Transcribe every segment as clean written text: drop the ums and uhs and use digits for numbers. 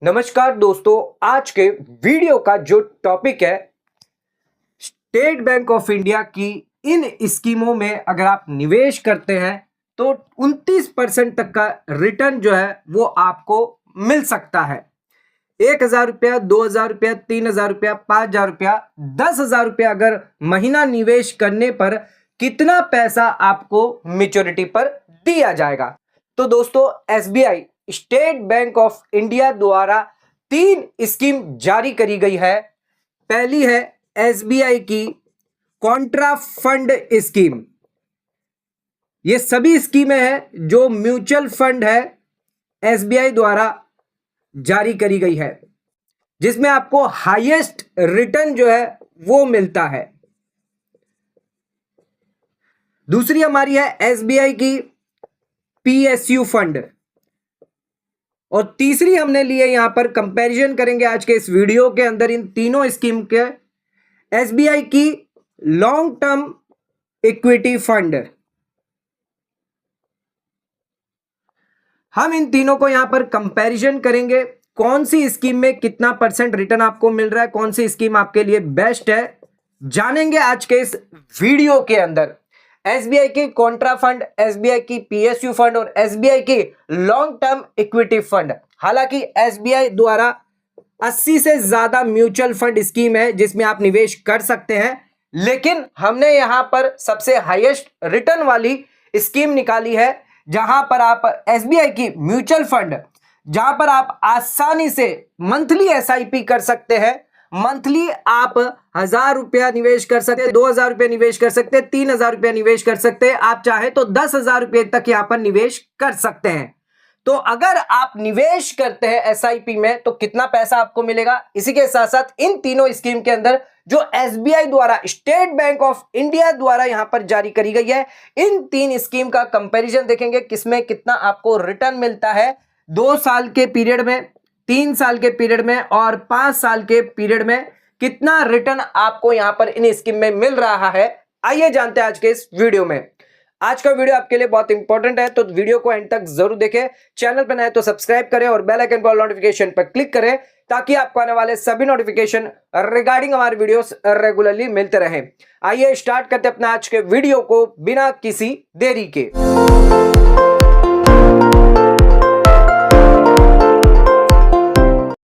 नमस्कार दोस्तों, आज के वीडियो का जो टॉपिक है स्टेट बैंक ऑफ इंडिया की इन स्कीमों में अगर आप निवेश करते हैं तो 29% तक का रिटर्न जो है वो आपको मिल सकता है। 1,000 रुपया, 2,000 रुपया, 3,000 रुपया, 5,000 रुपया, 10,000 रुपया अगर महीना निवेश करने पर कितना पैसा आपको मैच्योरिटी पर दिया जाएगा। तो दोस्तों, SBI state bank of India द्वारा 3 स्कीम जारी करी गई है। पहली है एसबीआई की कॉन्ट्रा फंड स्कीम। ये सभी स्कीमें हैं जो म्यूचुअल फंड है एसबीआई द्वारा जारी करी गई है, जिसमें आपको हाईएस्ट रिटर्न जो है वो मिलता है। दूसरी हमारी है एसबीआई की पीएसयू फंड, और तीसरी हमने ली है, यहां पर कंपैरिजन करेंगे आज के इस वीडियो के अंदर इन तीनों स्कीम के, एसबीआई की लॉन्ग टर्म इक्विटी फंड। हम इन तीनों को यहां पर कंपैरिजन करेंगे, कौन सी स्कीम में कितना परसेंट रिटर्न आपको मिल रहा है, कौन सी स्कीम आपके लिए बेस्ट है, जानेंगे आज के इस वीडियो के अंदर। एसबीआई की कॉन्ट्रा फंड, एसबीआई की पीएसयू फंड और एसबीआई की लॉन्ग टर्म इक्विटी फंड। हालांकि एसबीआई द्वारा 80 से ज्यादा म्यूचुअल फंड स्कीम है जिसमें आप निवेश कर सकते हैं, लेकिन हमने यहां पर सबसे हाईएस्ट रिटर्न वाली स्कीम निकाली है, जहां पर आप एसबीआई की म्यूचुअल फंड, जहां पर आप आसानी से मंथली एसआईपी कर सकते हैं। मंथली आप 1,000 रुपया निवेश कर सकते हैं, 2,000 रुपया निवेश कर सकते हैं, 3,000 रुपया निवेश कर सकते हैं, आप चाहे तो 10,000 रुपये तक यहां पर निवेश कर सकते हैं। तो अगर आप निवेश करते हैं एसआईपी में तो कितना पैसा आपको मिलेगा। इसी के साथ साथ इन तीनों स्कीम के अंदर जो एसबीआई द्वारा, स्टेट बैंक ऑफ इंडिया द्वारा यहां पर जारी करी गई है, इन 3 स्कीम का कंपैरिजन देखेंगे, किसमें कितना आपको रिटर्न मिलता है 2 साल के पीरियड में, 3 साल के पीरियड में और 5 साल के पीरियड में कितना रिटर्न आपको यहां पर इन स्कीम में मिल रहा है। आइए जानते हैं आज के इस वीडियो में। आज का वीडियो आपके लिए बहुत इंपॉर्टेंट है, तो वीडियो को एंड तक जरूर देखें। चैनल पर नए तो सब्सक्राइब करें और बेल आइकन पर नोटिफिकेशन पर क्लिक करें, ताकि आपको आने वाले सभी नोटिफिकेशन रिगार्डिंग हमारे वीडियोस रेगुलरली मिलते रहें। आइए स्टार्ट करते हैं अपना आज के वीडियो को बिना किसी देरी के।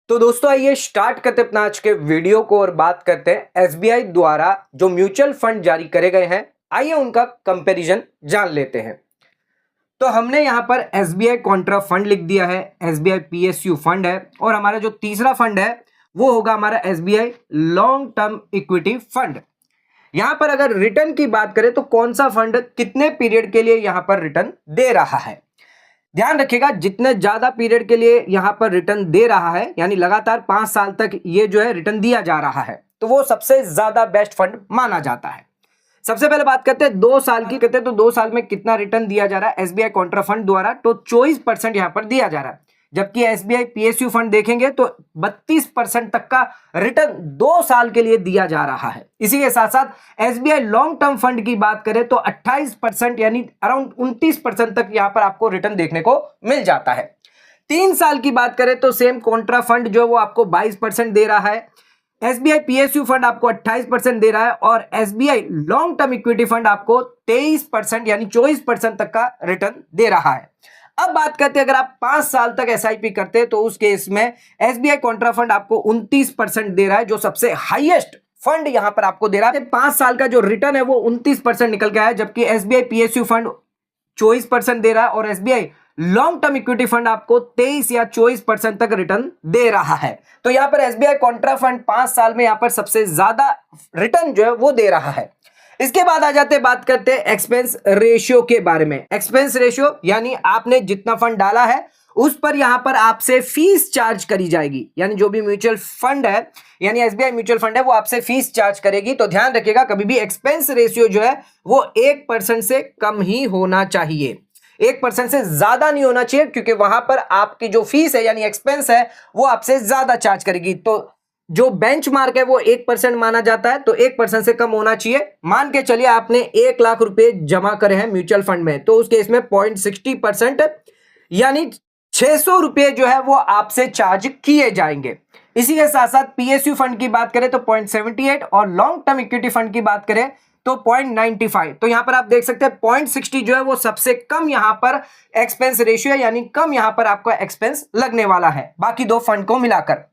तो दोस्तों, आइए स्टार्ट करते हैं अपना आज के वीडियो को और बात करते हैं एसबीआई द्वारा जो म्यूचुअल फंड जारी करे गए हैं। आइए उनका कंपैरिजन जान लेते हैं। तो हमने यहां पर एसबीआई कॉन्ट्रा फंड लिख दिया है, एसबीआई पीएसयू फंड है, और हमारा जो तीसरा फंड है वो होगा हमारा SBI long term equity fund. यहां पर अगर रिटर्न की बात करें तो कौन सा फंड कितने पीरियड के लिए यहां पर रिटर्न दे रहा है, ध्यान रखिएगा, जितने ज्यादा पीरियड के लिए यहां पर रिटर्न दे रहा है, यानी लगातार 5 साल तक ये जो है रिटर्न दिया जा रहा है, तो वो सबसे ज्यादा बेस्ट फंड माना जाता है। सबसे पहले बात करते हैं 2 साल की, कहते हैं तो 2 साल में कितना रिटर्न दिया जा रहा है एसबीआई कॉन्ट्रा फंड द्वारा, तो 24% यहां पर दिया जा रहा है। जबकि एसबीआई पीएसयू फंड देखेंगे तो 32% तक का रिटर्न 2 साल के लिए दिया जा रहा है। इसी के साथ साथ एसबीआई लॉन्ग टर्म फंड की बात करें तो 28% यानी अराउंड 29% तक यहां पर आपको रिटर्न देखने को मिल जाता है। 3 साल की बात करें तो सेम कॉन्ट्रा फंड जो वो आपको 22% दे रहा है, एसबीआई पीएसयू फंड आपको 28% दे रहा है, और SBI long term equity fund आपको 23% यानी 24% तक का रिटर्न दे रहा है। अब बात करते हैं, अगर आप 5 साल तक एसआईपी करते हैं तो उस केस में एसबीआई कॉन्ट्रा फंड आपको 29% दे रहा है, जो सबसे हाईएस्ट फंड यहां पर आपको दे रहा है। 5 साल का जो रिटर्न है वो 29% निकल के आया, जबकि एसबीआई पीएसयू फंड 24% दे रहा है और SBI long term equity fund आपको 23 या 24% तक रिटर्न दे रहा है। तो यहां पर एसबीआई कॉन्ट्रा फंड 5 साल में यहां पर सबसे ज्यादा रिटर्न जो है वो दे रहा है। इसके बाद आ जाते बात करते हैं एक्सपेंस रेशियो के बारे में। एक्सपेंस रेशियो यानी आपने जितना फंड डाला है उस पर यहां पर आपसे फीस चार्ज करी जाएगी, यानी जो भी म्यूचुअल फंड है, यानी एसबीआई म्यूचुअल फंड है, वो आपसे फीस चार्ज करेगी। तो ध्यान रखिएगा, कभी भी एक्सपेंस रेशियो जो है वो 1% से कम ही होना चाहिए, 1% से ज्यादा नहीं होना चाहिए, क्योंकि वहां पर आपकी जो फीस है यानी एक्सपेंस है वो आपसे ज्यादा चार्ज करेगी। तो जो बेंचमार्क है वो 1% माना जाता है, तो 1% से कम होना चाहिए। मान के चलिए आपने 1 लाख रुपए जमा करे हैं म्यूचुअल फंड में, तो उस केस में 0.60% यानी ₹600 जो है वो आपसे चार्ज किए जाएंगे। इसी के साथ साथ पीएसयू फंड की बात करें तो 0.78 और लॉन्ग टर्म इक्विटी फंड की बात करें तो 0.95। तो यहां पर आप देख सकते हैं 0.60 जो है वो सबसे कम यहां पर एक्सपेंस रेशियो है, यानी कम यहां पर आपका एक्सपेंस लगने वाला है बाकी दो फंड को मिलाकर।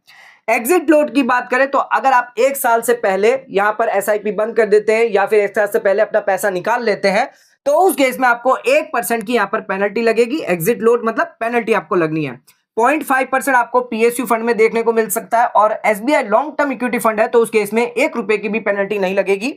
एग्जिट लोड की बात करें तो अगर आप 1 साल से पहले यहां पर एसआईपी बंद कर देते हैं या फिर 1 साल से पहले अपना पैसा निकाल लेते हैं तो उस केस में आपको 1% की यहां पर पेनल्टी लगेगी। एग्जिट लोड मतलब पेनल्टी आपको लगनी है। 0.5% आपको पीएसयू फंड में देखने को मिल सकता है और SBI long term equity fund है तो उस केस में ₹1 की भी पेनल्टी नहीं लगेगी।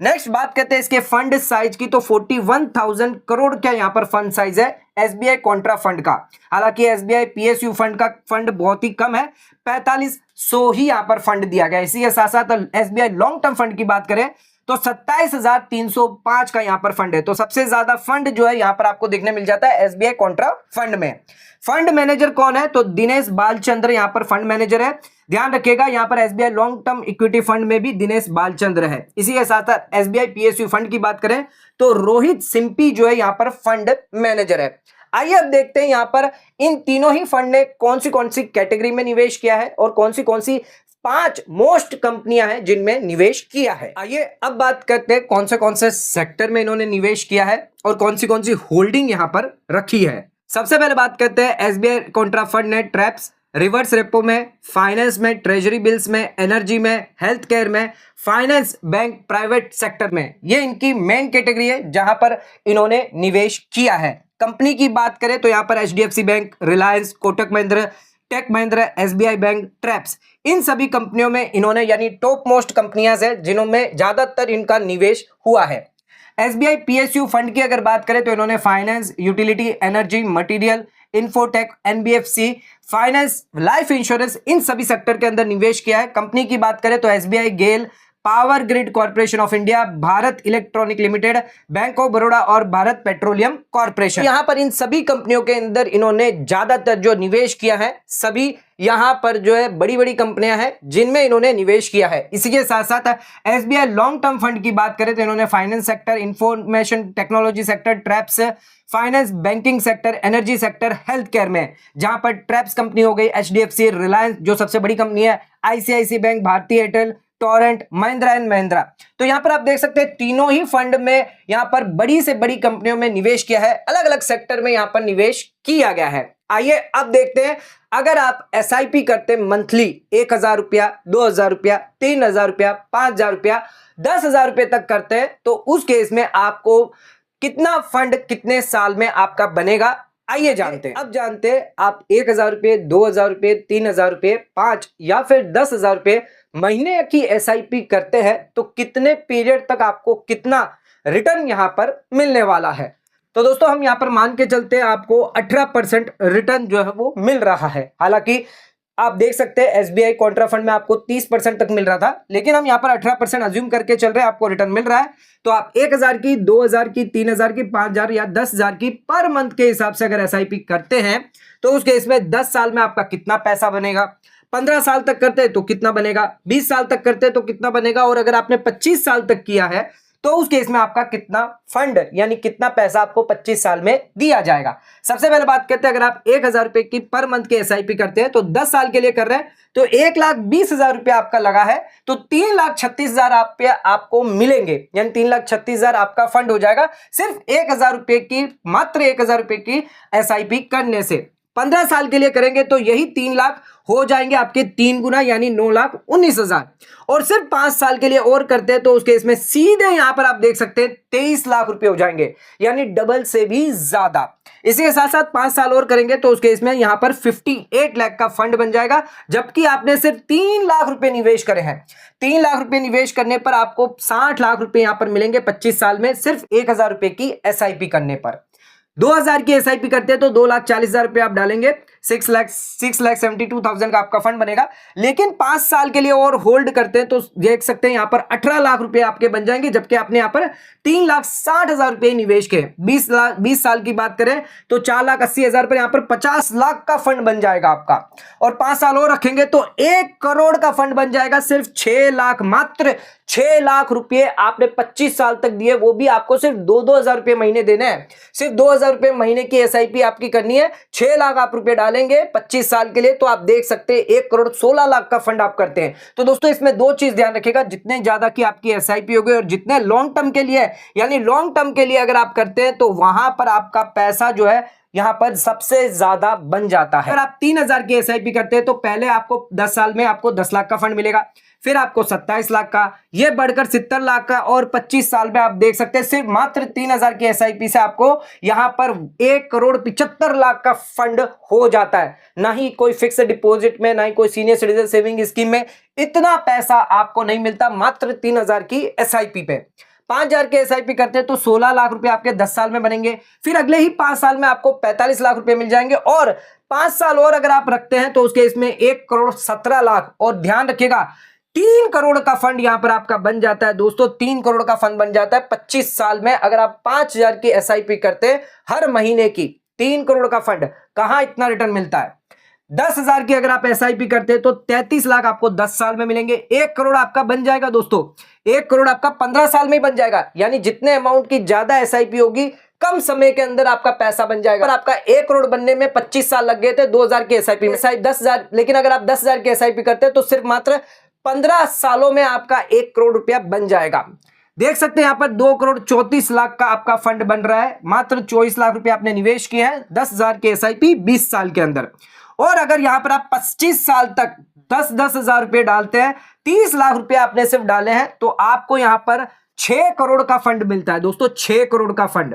नेक्स्ट बात करते हैं इसके फंड साइज की, तो 41,000 करोड़ का यहां पर फंड साइज है एसबीआई कॉन्ट्रा फंड का। हालांकि एसबीआई पीएसयू फंड का फंड बहुत ही कम है, 4500 ही यहां पर फंड दिया गया। इसी के साथ साथ एसबीआई लॉन्ग टर्म फंड की बात करें तो 27,305 का यहां पर फंड है। तो सबसे ज्यादा फंड जो है यहां पर आपको देखने मिल जाता है एसबीआई कॉन्ट्रा फंड में। फंड मैनेजर कौन है तो दिनेश बालचंद्र यहां पर फंड मैनेजर है। ध्यान रखिएगा यहां पर SBI long term equity fund में भी दिनेश बालचंद्र है। इसी के साथ साथ एसबीआई पीएसयू फंड की बात करें तो रोहित सिंपी जो है यहां पर फंड मैनेजर है। आइए अब देखते हैं यहां पर इन तीनों ही फंड ने कौन सी कैटेगरी में निवेश किया है और कौन सी 5 मोस्ट कंपनियां हैं जिनमें निवेश किया है। आइए अब बात करते हैं कौन से सेक्टर में इन्होंने निवेश किया है और कौन सी होल्डिंग यहां पर रखी है। सबसे पहले बात करते हैं एसबीआई कॉन्ट्रा फंड ने ट्रैप्स, रिवर्स रेपो में, फाइनेंस में, ट्रेजरी बिल्स में, एनर्जी में, हेल्थ केयर में, फाइनेंस, बैंक, प्राइवेट सेक्टर में, ये इनकी मेन कैटेगरी है जहां पर इन्होंने निवेश किया है। कंपनी की बात करें तो यहां पर HDFC bank, Reliance, Kotak Mahindra, tech Mahindra, SBI bank, ट्रैप्स, इन सभी कंपनियों में इन्होंने यानी टॉप मोस्ट कंपनियां हैं जिनमें ज्यादातर इनका निवेश हुआ है। एसबीआई पीएसयू फंड की अगर बात करें तो इन्होंने finance, utility, energy, material, infotech, NBFC, finance, life insurance, इन सभी सेक्टर के अंदर निवेश किया है। कंपनी की बात करें तो SBI, GAIL, power grid corporation of India, Bharat electronic limited, bank of Baroda और भारत पेट्रोलियम कॉर्पोरेशन, यहां पर इन सभी कंपनियों के अंदर इन्होंने ज्यादातर जो निवेश किया है सभी यहां पर जो है बड़ी बड़ी कंपनियां हैं जिनमें इन्होंने निवेश किया है। इसी के साथ साथ एसबीआई लॉन्ग टर्म फंड की बात करें तो इन्होंने finance sector, information technology sector, traps, finance, banking sector, energy sector, health care में, जहां पर ट्रैप्स कंपनी हो गई, एचडीएफसी, रिलायंस जो सबसे बड़ी कंपनी है, आईसीआईसी बैंक, भारतीय Airtel, Torrent, Mahindra and Mahindra. तो यहां पर आप देख सकते हैं तीनों ही फंड में यहां पर बड़ी से बड़ी कंपनियों में निवेश किया है, अलग अलग सेक्टर में यहां पर निवेश किया गया है। आइए अब देखते हैं अगर आप एसआईपी करते मंथली 1,000 रुपया, 2,000 रुपया, 3,000 रुपया, 5,000 रुपया, 10,000 रुपये तक करते हैं तो उस केस में आपको कितना फंड कितने साल में आपका बनेगा, आइए जानते हैं। अब जानते हैं आप 1,000 रुपये, 2,000 रुपये, 3,000 रुपये, 5 या फिर 10,000 रुपये महीने की एसआईपी करते हैं तो कितने पीरियड तक आपको कितना रिटर्न यहां पर मिलने वाला है। तो दोस्तों हम यहां पर मान के चलते हैं आपको 18% रिटर्न जो है वो मिल रहा है। हालांकि आप देख सकते हैं एसबीआई कॉन्ट्रा फंड में आपको 30% तक मिल रहा था, लेकिन हम यहां पर 18% अज्यूम करके चल रहे हैं, आपको रिटर्न मिल रहा है। तो आप 1,000 की, 2,000 की, 3,000 की, 5,000 या 10,000 की पर मंथ के हिसाब से अगर एसआईपी करते हैं तो उस केस में 10 साल में आपका कितना पैसा बनेगा, 15 साल तक करते हैं तो कितना बनेगा, 20 साल तक करते हैं तो कितना बनेगा, और अगर आपने 25 साल तक किया है तो उस केस में आपका कितना फंड यानी कितना पैसा आपको 25 साल में दिया जाएगा। सबसे पहले बात करते हैं अगर आप 1,000 रुपए की पर मंथ की एसआईपी करते हैं तो 10 साल के लिए कर रहे हैं तो 1,20,000 रुपया आपका लगा है तो 3,36,000 आपको मिलेंगे, यानी 3,36,000 आपका फंड हो जाएगा सिर्फ 1,000 रुपए की, मात्र 1,000 रुपए की एसआईपी करने से। 15 साल के लिए करेंगे तो यही 3 लाख हो जाएंगे आपके 3 गुना यानी 9,19,000, और सिर्फ 5 साल के लिए और करते हैं तो उसके इसमें सीधे यहां पर आप देख सकते हैं 23 लाख रुपए हो जाएंगे, यानी डबल से भी ज्यादा। इसी के साथ साथ 5 साल और करेंगे तो उसके इसमें यहां पर 58 लाख का फंड बन जाएगा, जबकि आपने सिर्फ 3 लाख रुपए निवेश करे हैं। 3 लाख रुपए निवेश करने पर आपको 60 लाख रुपए यहां पर मिलेंगे 25 साल में, सिर्फ 1,000 रुपए की एसआईपी करने पर। 2,000 की एसआईपी करते हैं तो 2,40,000 रुपए आप डालेंगे, 6,72,000 का आपका फंड बनेगा। लेकिन 5 साल के लिए और होल्ड करते हैं तो देख सकते हैं यहाँ पर 18 लाख रुपए आपके बन जाएंगे, जबकि आपने यहाँ पर 3,60,000 रुपए निवेश के 20 साल की बात करें तो 4,80,000 पर यहाँ पर 50 लाख का फंड बन जाएगा आपका। और 5 साल और रखेंगे तो 1 करोड़ का फंड बन जाएगा। सिर्फ 6 लाख, मात्र 6 लाख रुपए आपने 25 साल तक दिए, वो भी आपको सिर्फ 2-2 हजार रुपए महीने देने हैं। सिर्फ 2,000 रुपए महीने की एसआईपी आपकी करनी है। 6 लाख आप रुपए डालेंगे 25 साल के लिए तो आप देख सकते हैं 1 करोड़ 16 लाख का फंड आप करते हैं। तो दोस्तों इसमें 2 चीज ध्यान रखिएगा, जितने ज्यादा की आपकी एसआईपी होगी और जितने लॉन्ग टर्म के लिए, यानी लॉन्ग टर्म के लिए अगर आप करते हैं तो वहां पर आपका पैसा जो है यहां पर सबसे ज्यादा बन जाता है। अगर आप 3,000 की एसआईपी करते हैं तो पहले आपको 10 साल में आपको 10 लाख का फंड मिलेगा, फिर आपको 27 लाख का, यह बढ़कर 70 लाख का, और 25 साल में आप देख सकते हैं सिर्फ मात्र 3,000 की एसआईपी से आपको यहां पर 1 करोड़ 75 लाख का फंड हो जाता है। ना ही कोई फिक्स डिपॉजिट में, ना ही कोई सीनियर सिटीजन सेविंग स्कीम में इतना पैसा आपको नहीं मिलता, मात्र 3,000 की एसआईपी पे। 5,000 के एसआईपी करते हैं तो 16 लाख रुपए आपके 10 साल में बनेंगे। फिर अगले ही 5 साल में आपको 45 लाख रुपए मिल जाएंगे, और 5 साल और अगर आप रखते हैं तो उसके इसमें 1 करोड़ 17 लाख, और ध्यान रखिएगा 3 करोड़ का फंड यहां पर आपका बन जाता है दोस्तों। 3 करोड़ का फंड बन जाता है 25 साल में। अगर आप 5,000 की एसआईपी करते हैं हर महीने की, 3 करोड़ का फंड, कहां इतना रिटर्न मिलता है। 10,000 की अगर आप एसआईपी करते हैं तो 33 लाख आपको 10 साल में मिलेंगे। 1 करोड़ आपका बन जाएगा दोस्तों, 1 करोड़ आपका 15 साल में ही बन जाएगा। यानी जितने अमाउंट की ज्यादा एसआईपी होगी कम समय के अंदर आपका पैसा बन जाएगा। पर आपका 1 करोड़ बनने में 25 साल लग गए थे 2,000 की एसआईपी में, 10,000, लेकिन अगर आप 10,000 की एसआईपी करते हैं तो सिर्फ मात्र 15 सालों में आपका 1 करोड़ रुपया बन जाएगा। देख सकते हैं यहां पर 2 करोड़ 34 लाख का आपका फंड बन रहा है। मात्र 24 लाख रुपया आपने निवेश किया है, 10,000 के एसआईपी 20 साल के अंदर। और अगर यहां पर आप 25 साल तक 10-10 हजार रुपए डालते हैं, 30 लाख रुपए आपने सिर्फ डाले हैं, तो आपको यहां पर 6 करोड़ का फंड मिलता है दोस्तों। 6 करोड़ का फंड,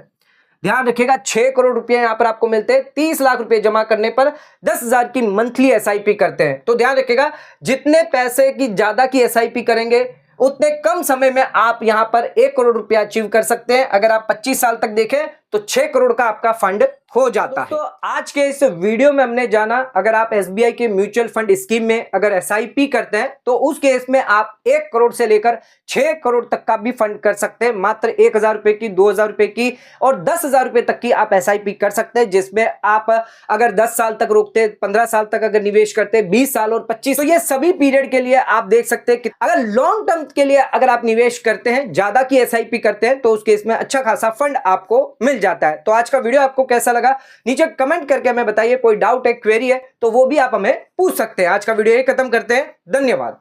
ध्यान रखिएगा 6 करोड़ रुपए यहां पर आपको मिलते हैं। 30 लाख रुपए जमा करने पर 10,000 की मंथली एसआईपी करते हैं। तो ध्यान रखिएगा जितने पैसे की ज्यादा की एसआईपी करेंगे उतने कम समय में आप यहां पर 1 करोड़ रुपया अचीव कर सकते हैं। अगर आप 25 साल तक देखें तो 6 करोड़ का आपका फंड हो जाता है। तो आज के इस वीडियो में हमने जाना, अगर आप एसबीआई के म्यूचुअल फंड स्कीम में अगर एसआईपी करते हैं तो उस केस में आप 1 करोड़ से लेकर 6 करोड़ तक का भी फंड कर सकते हैं। मात्र 1,000 रुपए की, 2,000 रुपए की और 10,000 रुपए तक की आप एसआईपी कर सकते हैं, जिसमें आप अगर 10 साल तक रोकते, 15 साल तक अगर निवेश करते, 20 साल और 25, तो ये सभी पीरियड के लिए आप देख सकते हैं कि अगर लॉन्ग टर्म के लिए अगर आप निवेश करते हैं, ज्यादा की एसआईपी करते हैं, तो उस केस में अच्छा खासा फंड आपको मिल जाता है। तो आज का वीडियो आपको कैसा लगा नीचे कमेंट करके हमें बताइए। कोई डाउट है, क्वेरी है तो वो भी आप हमें पूछ सकते हैं। आज का वीडियो यही खत्म करते हैं। धन्यवाद।